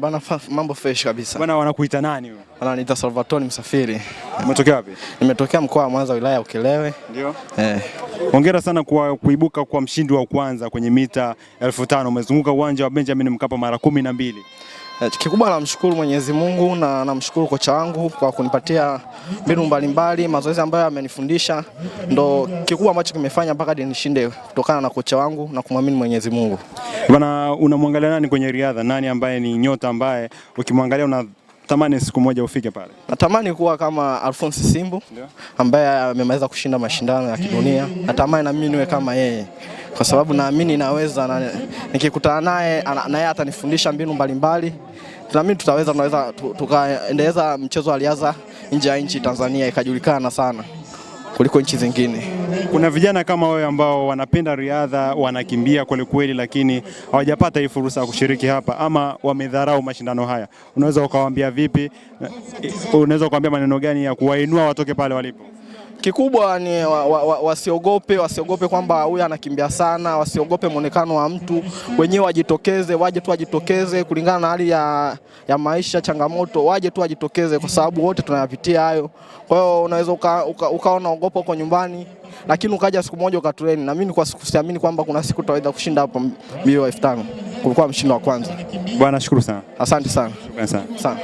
Bana, mambo fresh kabisa. Bwana, wanakuita nani wewe? Wananiita Salvatore Msafiri. Umetokea wapi? Nimetokea mkoa wa Mwanza, wilaya ya Ukerewe. Ndio. Hongera sana kwa kuibuka kwa mshindi wa kwanza kwenye mita 1500. Umezunguka uwanja wa Benjamin Mkapa mara 12. Kikubwa namshukuru Mwenyezi Mungu na namshukuru kocha wangu kwa kunipatia mbinu mbalimbali, mazoezi ambayo amenifundisha. Ndo kikubwa ambacho kimefanya mpaka nishinde, kutokana na kocha wangu na kumwamini Mwenyezi Mungu. Bwana, unamwangalia nani kwenye riadha? Nani ambaye ni nyota ambaye ukimwangalia unatamani siku moja ufike pale? Natamani kuwa kama Alphonse Simbu ambaye amemaliza kushinda mashindano ya kidunia. Natamani na mimi niwe kama yeye, kwa sababu naamini naweza, na nikikutana naye na yeye atanifundisha mbinu mbalimbali. Tunaamini tunaweza tukaendeleza mchezo wa riadha nje ya nchi Tanzania ikajulikana sana kuliko nchi zingine. Kuna vijana kama wewe ambao wanapenda riadha, wanakimbia kweli kweli, lakini hawajapata hii fursa ya kushiriki hapa ama wamedharau mashindano haya. Unaweza ukawaambia vipi? Unaweza kuambia maneno gani ya kuwainua watoke pale walipo? Kikubwa ni wasiogope kwamba huyu anakimbia sana, wasiogope muonekano wa mtu, wenyewe wajitokeze, waje tu wajitokeze kulingana na hali ya maisha, changamoto, waje tu wajitokeze kwa sababu wote tunayapitia hayo. Kwa hiyo unaweza ukaona ogopa uko nyumbani, lakini ukaja siku moja ukatrain. Na mimi kwa siku siamini kwamba kuna siku tutaweza kushinda hapo mbio 1500. Kulikuwa mshindi wa kwanza. Bwana, shukuru sana. Asante sana. Shukrani sana.